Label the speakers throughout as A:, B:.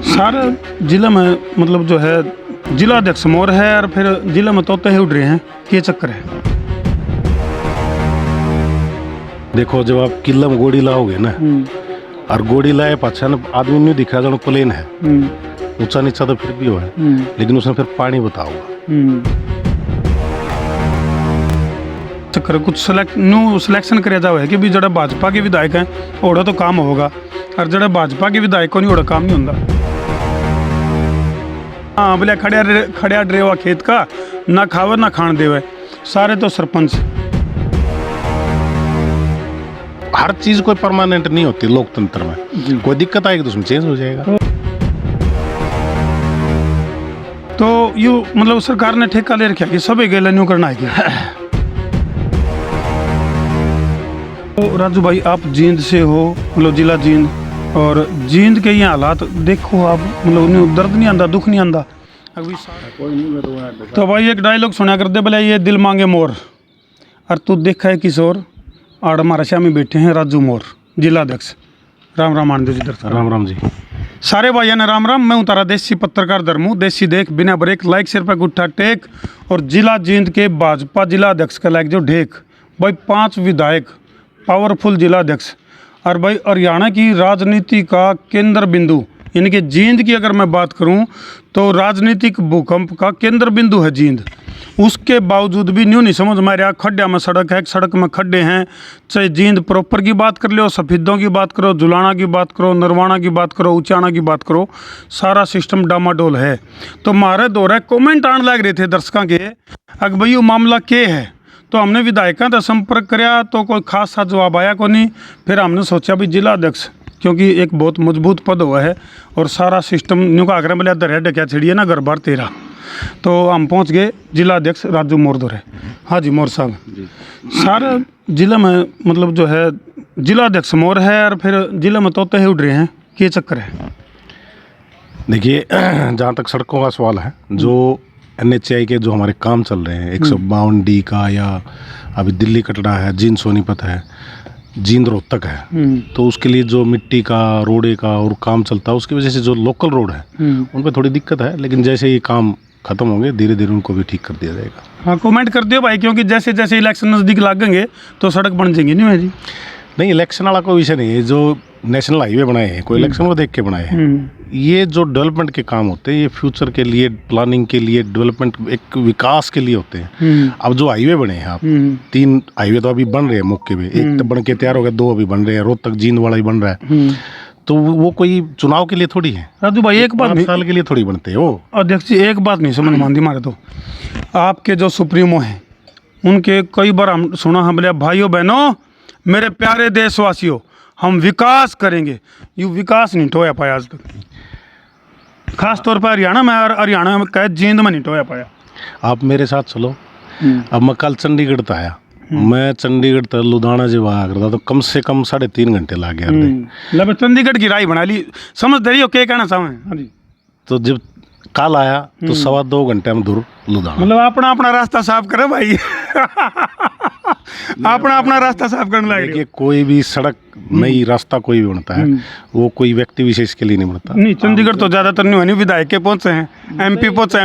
A: सारे जिले में मतलब जो है जिला अध्यक्ष मोर है और फिर जिले में तोते ही उड़ रहे हैं, ये चक्कर है।
B: देखो जब आप किला में गोड़ी लाओगे ना और गोड़ी लाए पाछा ना आदमी नहीं दिखा जानो प्लेन है ऊंचा नीचा तो फिर भी हो है लेकिन उसने फिर पानी बताओगा
A: चक्कर कुछ सिलेक्शन करे जाओ है कि भी जड़ा भाजपा के विधायक हैं ओड़ा तो काम होगा और जड़ा भाजपा के विधायक को नहीं ओड़ा काम नहीं होता। हाँ बोले खड़िया ड्रेवा खेत का ना खावे ना खान देवे, सारे तो सरपंच।
B: हर चीज कोई परमानेंट नहीं होती लोकतंत्र में, कोई दिक्कत आएगी तो उसमें चेंज हो जाएगा।
A: तो यू मतलब सरकार ने ठेका ले रखा कि सब गेला न्यू करना है। तो राजू भाई आप जींद से हो, मतलब जिला जींद, और जींद के ये हालात देखो आप, मतलब उन्हें दर्द नहीं आंदा, दुख नहीं आंदा अभी तो भाई एक डायलॉग सुना कर दे बोले ये दिल मांगे मोर और तू देखा है किशोर और हमारा शामी बैठे हैं राजू मोर जिला अध्यक्ष। राम राम आनंद जी।
B: राम राम जी।
A: सारे भाइयों ने राम राम। मैं हूँ तारा देसी पत्रकार धर्मू, देसी देख बिना ब्रेक, लाइक सिर पे गुट्ठा टेक। और जिला जींद के भाजपा जिला अध्यक्ष का लाइक जो ढेक भाई 5 विधायक, पावरफुल जिला अध्यक्ष, और भाई हरियाणा की राजनीति का केंद्र बिंदु, यानी कि जींद की अगर मैं बात करूं तो राजनीतिक भूकंप का केंद्र बिंदु है जींद। उसके बावजूद भी न्यू नहीं समझ में आ रहा, खड्डा में सड़क है, सड़क में खड्डे हैं। चाहे जींद प्रॉपर की बात कर लो, सफेदों की बात करो, जुलाना की बात करो, नरवाना की बात करो, उचाना की बात करो, सारा सिस्टम डामाडोल है। तो मारे दो रहे कॉमेंट आने लग रहे थे दर्शकों के अगर भाई वो मामला क्या है। तो हमने विधायकों का संपर्क कराया तो कोई खास सा जवाब आया को नहीं। फिर हमने सोचा भी जिला अध्यक्ष क्योंकि एक बहुत मजबूत पद हुआ है और सारा सिस्टम न्यू का आग्रह बोले दर है क्या छिड़िए ना घर बार तेरा। तो हम पहुंच गए जिला अध्यक्ष राजू मोर दौरे। हाँ जी मोर साहब, सारे जिले में मतलब जो है जिला अध्यक्ष मोर है और फिर जिले में तोते ही उड़ रहे हैं, ये चक्कर है।
B: देखिए जहाँ तक सड़कों का सवाल है, जो NHAI के जो हमारे काम चल रहे हैं 152D का, या अभी दिल्ली कटरा है, जींद सोनीपत है, जींद रोहतक है, तो उसके लिए जो मिट्टी का रोडे का और काम चलता है उसकी वजह से जो लोकल रोड है उन पर थोड़ी दिक्कत है। लेकिन जैसे ये काम खत्म होंगे धीरे धीरे उनको भी ठीक कर दिया जाएगा।
A: हाँ कमेंट कर दियो भाई, क्योंकि जैसे जैसे इलेक्शन नज़दीक लगेंगे तो सड़क बन जाएंगी। नहीं है जी, नहीं
B: इलेक्शन वाला कोई विषय नहीं है। जो नेशनल हाईवे बनाए हैं कोई इलेक्शन को देख के बनाए हैं। ये जो डेवलपमेंट के काम होते हैं ये फ्यूचर के लिए, प्लानिंग के लिए, डेवलपमेंट एक विकास के लिए होते हैं। अब जो हाईवे बने हैं आप 3 हाईवे तो अभी बन रहे हैं मौके पे, एक तो बन के तैयार हो गया, 2 अभी बन रहे हैं, रोहतक जींद वाला ही बन रहा है। तो वो कोई चुनाव के लिए थोड़ी है
A: राजू भाई, एक बात
B: 5 साल के लिए थोड़ी बनते हैं वो।
A: अध्यक्ष जी एक बात नहीं समझ मानती मारे तो, आपके जो सुप्रीमो हैं उनके कई बार हम सुना, हम बोले भाइयों बहनों मेरे प्यारे देशवासियों हम विकास करेंगे। ये विकास नहीं टोया पाया आज तक, खास तौर पर हरियाणा में, और हरियाणा में कह जींद में नहीं टोया पाया।
B: आप मेरे साथ चलो। अब मैं कल चंडीगढ़ था आया, मैं चंडीगढ़ तक लुधियाना जब आया करता तो कम से कम 3.5 घंटे लग गया।
A: चंडीगढ़ की राय बना ली, समझ दे रही हो क्या कहना चाहें। हाँ जी,
B: तो जब कल आया तो 2.25 घंटे में दूर लुधियाना।
A: मतलब अपना अपना रास्ता साफ करे भाई। अपना रास्ता साफ करने लगे।
B: देखिए कोई भी सड़क नई रास्ता कोई भी बनता है वो कोई व्यक्ति विशेष के लिए नहीं बनता।
A: नहीं चंडीगढ़ तो ज्यादातर नहीं है, विधायक के पहुंचे हैं, MP पहुंचे,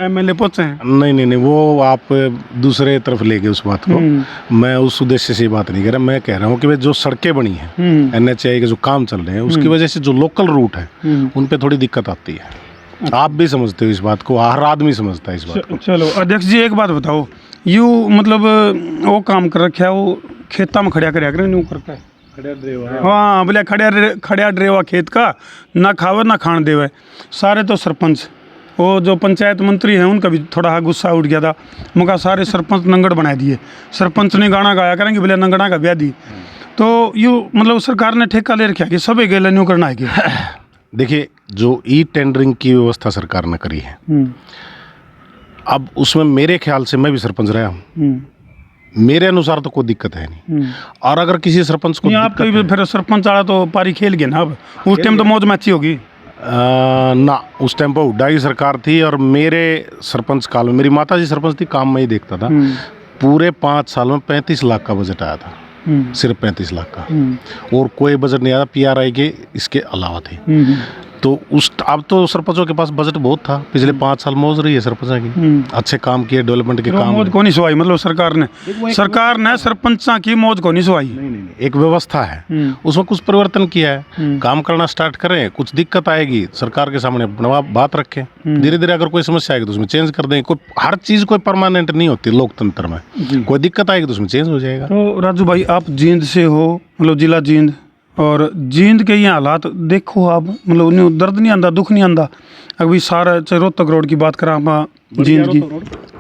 A: MLA पहुंचे हैं।
B: नहीं वो आप दूसरे तरफ ले गए उस बात को। मैं उस उद्देश्य से बात नहीं कर रहा, मैं कह रहा हूँ कि जो सड़कें बनी हैं NHAI के जो काम चल रहे हैं उसकी वजह से जो लोकल रूट है उन पे थोड़ी दिक्कत आती है। आप भी समझते हो इस बात को, हर आदमी समझता है इस बात को।
A: चलो अध्यक्ष जी एक बात बताओ, यू मतलब वो काम कर रखा है, वो खेता में खड़िया कर करता है। हाँ बोले खड़िया ड्रेवा खेत का ना खावे ना खान देवे, सारे तो सरपंच। वो जो पंचायत मंत्री हैं उनका भी थोड़ा गुस्सा उठ गया था, मुझे सारे सरपंच नंगड़ बना दिए। सरपंच ने गाना गाया करेंगे बोले नंगड़ा का ब्याह दी। तो यू मतलब सरकार ने ठेका ले रखा कि सब गेला न्यू करना है।
B: देखिए जो टेंडरिंग की व्यवस्था सरकार ने करी है, अब उसमें मेरे ख्याल से मैं भी सरपंच रहा हूँ, मेरे अनुसार तो कोई दिक्कत है नहीं। और अगर किसी सरपंच को
A: आप तो फिर सरपंच आला तो पारी खेल गए ना, अब उस टाइम तो मौज मैची होगी
B: ना। उस टाइम पर हुड्डा की सरकार थी और मेरे सरपंच काल में मेरी माता जी सरपंच थी, काम में ही देखता था। पूरे 5 साल में 35 लाख का बजट आया था, सिर्फ 35 लाख का, और कोई बजट नहीं आया PRI के इसके अलावा थे। तो उस अब तो सरपंचों के पास बजट बहुत था, पिछले 5 साल मौज रही है सरपंचा की, अच्छे काम किए, डेवलपमेंट के काम।
A: मौज को नहीं सुहाई, मतलब सरकार ने सरपंचा की मौज को नहीं सुहाई।
B: नहीं, एक व्यवस्था है, उसमें कुछ परिवर्तन किया है, काम करना स्टार्ट करें, कुछ दिक्कत आएगी सरकार के सामने अपना बात रखें, धीरे धीरे अगर कोई समस्या आएगी तो उसमें चेंज कर देंगे। कोई हर चीज कोई परमानेंट नहीं होती लोकतंत्र में, कोई दिक्कत आएगी तो उसमें चेंज हो जाएगा।
A: तो राजू भाई, आप जींद से हो, मतलब जिला जींद, और जींद के ये हालात देखो आप, मतलब उन्हें दर्द नहीं आंदा, दुख नहीं आंदा। अभी सारा चाहे रोहतक रोड की बात करा आप, जींद की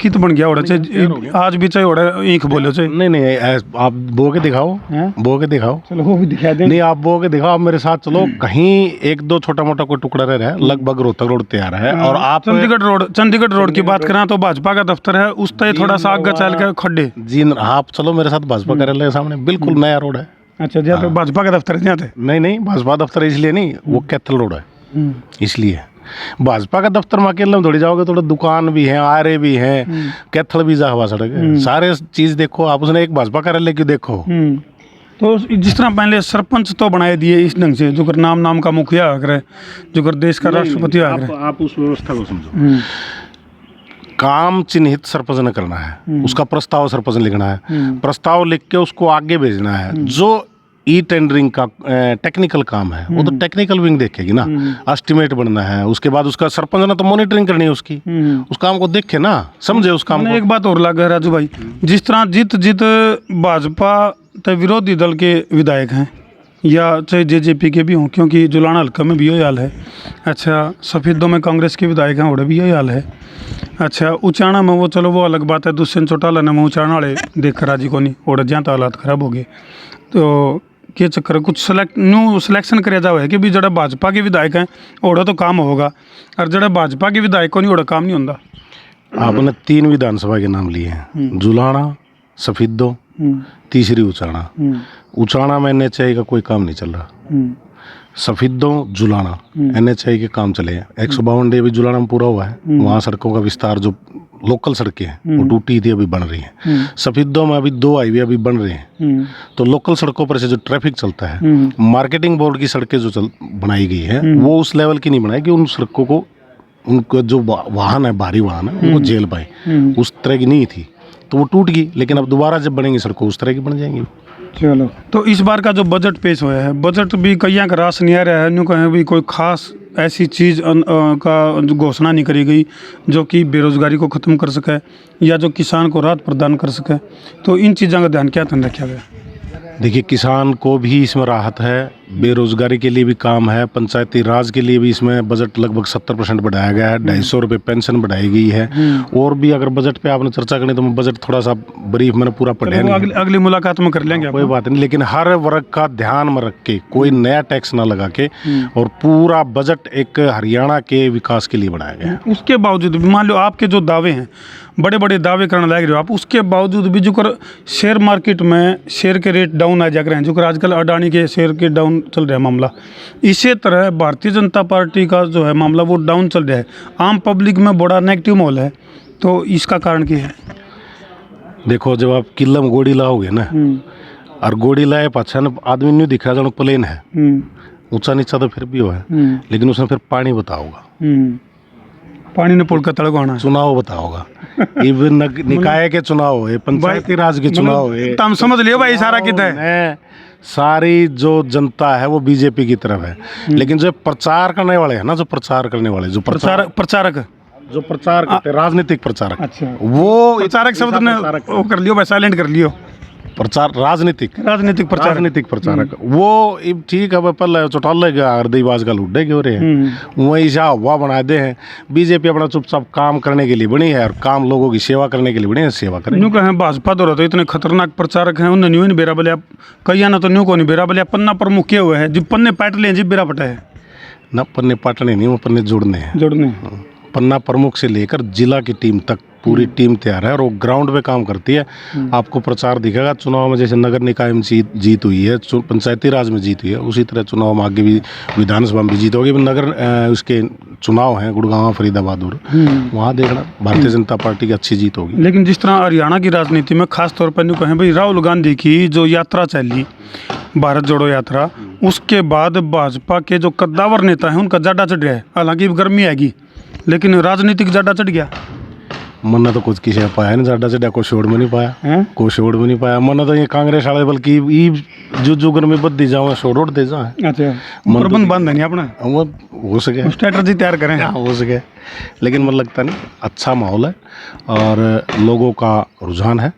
A: कित बन गया, चाहे आज भी चाहे ओड़ा ईख बोलो चाहे।
B: नहीं, आप बो के दिखाओ, बो के दिखाओ,
A: चलो वो भी दिखा दे।
B: नहीं, आप बो के दिखाओ, आप मेरे साथ चलो, कहीं 1-2 छोटा मोटा कोई टुकड़ा रह रहा है, लगभग रोहतक रोड तैयार है। और आप
A: चंडीगढ़ रोड की बात करें तो भाजपा का दफ्तर है, उस तय थोड़ा सा आगे चल के खड्डे
B: जी, आप चलो मेरे साथ भाजपा कार्यालय के सामने, बिल्कुल नया रोड है।
A: अच्छा, जहाँ पे भाजपा का दफ्तर है जाते?
B: नहीं, भाजपा दफ्तर इसलिए नहीं, वो कैथल रोड है इसलिए। भाजपा का दफ्तर में अकेले में थोड़ी जाओगे, थोड़ा दुकान भी है, आरे भी हैं, कैथल भी जा हुआ सड़क है, सारे चीज देखो आप, उसने एक भाजपा कार्यालय की देखो।
A: तो जिस तरह पहले सरपंच तो बनाए दिए इस ढंग से, जो कर नाम का मुखिया आकर, जो कर देश का राष्ट्रपति आकर,
B: आप उस व्यवस्था को समझो। काम चिन्हित सरपंच ने करना है, उसका प्रस्ताव सरपंच ने लिखना है, प्रस्ताव लिख के उसको आगे भेजना है। जो ई टेंडरिंग का टेक्निकल काम है वो तो टेक्निकल विंग देखेगी ना, एस्टिमेट बनना है, उसके बाद उसका सरपंच ने तो मॉनिटरिंग करनी है उसकी, उस काम को देखे ना, समझे उस काम को।
A: एक बात और लगा राजू भाई, जिस तरह जित भाजपा तो विरोधी दल के विधायक हैं, या चाहे जेजेपी के भी हों, क्योंकि जुलाना हल्का में भी यही हाल है। अच्छा, सफेदों में कांग्रेस के विधायक हैं, उड़े भी यही हाल है। अच्छा, उचाना में वो चलो वो अलग बात है, दुष्यंत चौटाला ने में उचाना वाले देख कर राजी को नहीं, उड़ जहाँ तो हालात खराब हो गए। तो के चक्कर कुछ सिलेक्शन करे जाओ है कि भी जड़ा भाजपा के विधायक हैं ओड़ा तो काम होगा, और जड़ा भाजपा के विधायक को नहीं ओड़ा काम नहीं होता।
B: आपने 3 विधानसभा के नाम लिए हैं, जुलाना, सफेदो, तीसरी उचाना। उचाना में NHI का कोई काम नहीं चल रहा, सफेदो, जुलाना NHI के काम चले हैं। 152 डे भी जुलाना में पूरा हुआ है, वहाँ सड़कों का विस्तार, जो लोकल सड़कें हैं वो टूटी थी, अभी बन रही हैं। सफेदों में अभी 2 हाईवे अभी बन रहे हैं, तो लोकल सड़कों पर से जो ट्रैफिक चलता है, मार्केटिंग बोर्ड की सड़कें जो बनाई गई है वो उस लेवल की नहीं बनाई कि उन सड़कों को, उनको जो वाहन है, भारी वाहन है, उनको झेल पाए, उस तरह की नहीं थी, तो वो टूट गई। लेकिन अब दोबारा जब बनेंगी सड़कों उस तरह की बन जाएंगी।
A: चलो, तो इस बार का जो बजट पेश हुआ है, बजट भी कई का रास नहीं आ रहा है, न्यू कहें भी कोई खास ऐसी चीज़ का घोषणा नहीं करी गई जो कि बेरोजगारी को ख़त्म कर सके या जो किसान को राहत प्रदान कर सके। तो इन चीज़ों का ध्यान क्या रखा गया?
B: देखिए, किसान को भी इसमें राहत है, बेरोजगारी के लिए भी काम है, पंचायती राज के लिए भी इसमें बजट लगभग 70% बढ़ाया गया है, 250 रुपये पेंशन बढ़ाई गई है। और भी अगर बजट पे आपने चर्चा करनी तो मैं बजट थोड़ा सा ब्रीफ मैंने पूरा पढ़ा नहीं,
A: अगली मुलाकात में कर लेंगे,
B: कोई बात नहीं। लेकिन हर वर्ग का ध्यान में रख के, कोई नया टैक्स ना लगा के, और पूरा बजट एक हरियाणा के विकास के लिए बनाया गया है।
A: उसके बावजूद भी मान लो आपके जो दावे हैं, बड़े बड़े दावे करने लग रहे हो आप, उसके बावजूद भी जो कर शेयर मार्केट में शेयर के रेट डाउन आ जा रहे हैं, जो कर आजकल अडानी के शेयर के डाउन चल रहा है मामला, इसी तरह भारतीय जनता पार्टी का जो है मामला वो डाउन चल रहा है, आम पब्लिक में बड़ा नेगेटिव माहौल है। तो इसका कारण क्या है?
B: देखो, जब आप किला में गोड़ी लाओगे ना, और गोड़ी लाए पाछा न आदमी नहीं दिखा जानो प्लेन है, ऊंचा नीचा तो फिर भी हो है, लेकिन उसने फिर पानी बताओगा,
A: पानी ने पुल का तड़को आना,
B: चुनाव बताओगा, निकाय के चुनाव है, पंचायती राज के चुनाव है,
A: तुम समझ लियो भाई सारा कितना है।
B: सारी जो जनता है वो बीजेपी की तरफ है, लेकिन जो प्रचार करने वाले हैं ना, जो प्रचार करने वाले, जो
A: प्रचारक
B: जो प्रचार करते हैं, राजनीतिक प्रचारक,
A: अच्छा,
B: वो
A: प्रचारक शब्द ने वो कर लियो भाई, साइलेंट कर लियो,
B: प्रचार राजनीतिक प्रचारक वो ठीक है, पहले चौटाले का हृदयवाज का लुड्डे के हो रहे हैं, वही सा हवा बना दे हैं। बीजेपी अपना चुपचाप काम करने के लिए बनी है, और काम लोगों की सेवा करने के लिए बनी है, सेवा करें।
A: न्यू कहें भाजपा तो रहते इतने खतरनाक प्रचारक हैं, उन्हें न्यू बेरा बलिया कई ना, तो न्यू को नहीं बेरा बलिया पन्ना प्रमुख किए हुए हैं, जिब पन्ने पाट ले जिब बेरा पटा है
B: ना, पन्ने पाटने नहीं, वो पन्ने जोड़ने हैं,
A: जोड़ने।
B: पन्ना प्रमुख से लेकर जिला की टीम तक पूरी टीम तैयार है और वो ग्राउंड पे काम करती है। आपको प्रचार दिखेगा चुनाव में, जैसे नगर निकाय में जीत हुई है, पंचायती राज में जीत हुई है, उसी तरह चुनाव में आगे भी विधानसभा में भी जीत होगी। नगर उसके चुनाव हैं गुड़गांव, फरीदाबाद और वहाँ देखना भारतीय जनता पार्टी की अच्छी जीत होगी।
A: लेकिन जिस तरह हरियाणा की राजनीति में खास तौर पर यूँ कहें भाई, राहुल गांधी की जो यात्रा चली, भारत जोड़ो यात्रा, उसके बाद भाजपा के जो कद्दावर नेता हैं उनका जाडा चढ़ गया है। हालांकि गर्मी आएगी लेकिन राजनीतिक जाडा चढ़ गया।
B: मन्ना तो कुछ किसी पाया नहीं, जाडा चढ़ा कोई छोड़ में नहीं पाया, कोई छोड़ में नहीं पाया। मन्ना तो ये कांग्रेस वाले बल्कि जो गर्मी बद्दी जाओ छोड़ उड़ दे जाए।
A: अच्छा, प्रबंध बंद है नहीं अपना,
B: वो हो सके
A: स्ट्रेटजी तैयार करें,
B: हो सके। लेकिन मुझे लगता नहीं, अच्छा माहौल है और लोगों का रुझान है।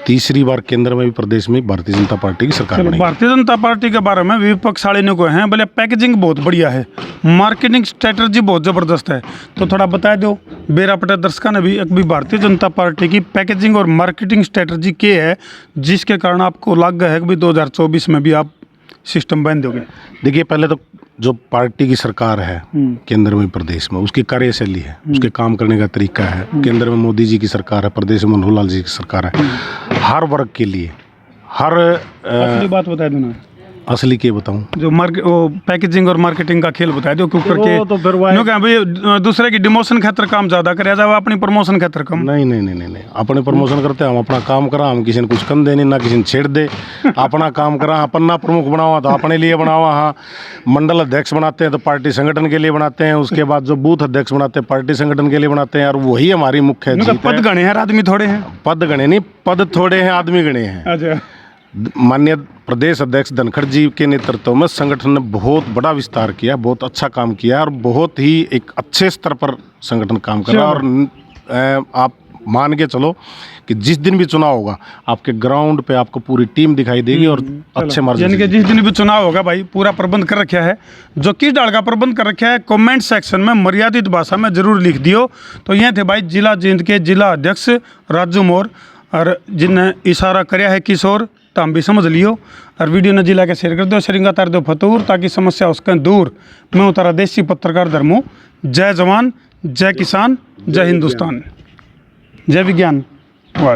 B: तीसरी बार केंद्र में भी प्रदेश में भारतीय जनता पार्टी की सरकार बनेगी। भारतीय
A: जनता पार्टी के बारे में विपक्ष वाले ने कहे हैं बोले पैकेजिंग बहुत बढ़िया है, मार्केटिंग स्ट्रेटजी बहुत जबरदस्त है, तो थोड़ा बता दो बेरा पटेल दर्शकों ने भी अभी भारतीय जनता पार्टी की पैकेजिंग और मार्केटिंग स्ट्रेटजी क्या है जिसके कारण आपको लग है कि 2024 में भी आप सिस्टम बन दोगे।
B: देखिए, पहले तो जो पार्टी की सरकार है केंद्र में प्रदेश में, उसकी कार्यशैली है, उसके काम करने का तरीका है। केंद्र में मोदी जी की सरकार है, प्रदेश में मनोहर लाल जी की सरकार है। हर वर्ग के लिए हर
A: असली बात बता दो ना,
B: असली के बताऊं,
A: जो पैकेजिंग और मार्केटिंग का खेल बता दो क्यों करके
B: तो फिर
A: भाई दूसरे की डिमोशन खातर काम ज्यादा करे जाए, अपनी प्रमोशन खातर कम।
B: नहीं, अपने प्रमोशन करते हम अपना काम करा, हम किसी ने कुछ कम देने ना किसी ने छेड़ दे। अपना काम करा, अपना प्रमुख बनावा तो अपने लिए बनावा। हाँ, मंडल अध्यक्ष बनाते हैं तो पार्टी संगठन के लिए बनाते हैं, उसके बाद जो बूथ अध्यक्ष बनाते हैं पार्टी संगठन के लिए बनाते हैं, और वही हमारी मुख्य
A: पद गणे हैं, आदमी थोड़े हैं।
B: पद गणे नहीं, पद थोड़े हैं, आदमी गणे हैं।
A: अच्छा,
B: माननीय प्रदेश अध्यक्ष धनखड़ जी के नेतृत्व में संगठन ने बहुत बड़ा विस्तार किया, बहुत अच्छा काम किया और बहुत ही एक अच्छे स्तर पर संगठन काम कर रहा है। और आप मान के चलो कि जिस दिन भी चुनाव होगा आपके ग्राउंड पे आपको पूरी टीम दिखाई देगी और अच्छे मार्जिन,
A: यानी कि जिस दिन भी चुनाव होगा भाई पूरा प्रबंध कर रखा है। जो किस डाल का प्रबंध कर रखा है कमेंट सेक्शन में मर्यादित भाषा में जरूर लिख दियो। तो ये थे भाई जिला जींद के जिला अध्यक्ष राजू मोर, और जिन्हें इशारा कराया है किशोर, तो हम भी समझ लियो। और वीडियो ने जिला के शेयर कर दो, शेयरिंग तार दो फतूर, ताकि समस्या उसके दूर। मैं हूँ तारा देसी पत्रकार धर्मू। जय जवान, जय किसान, जय हिंदुस्तान, जय विज्ञान। वाह।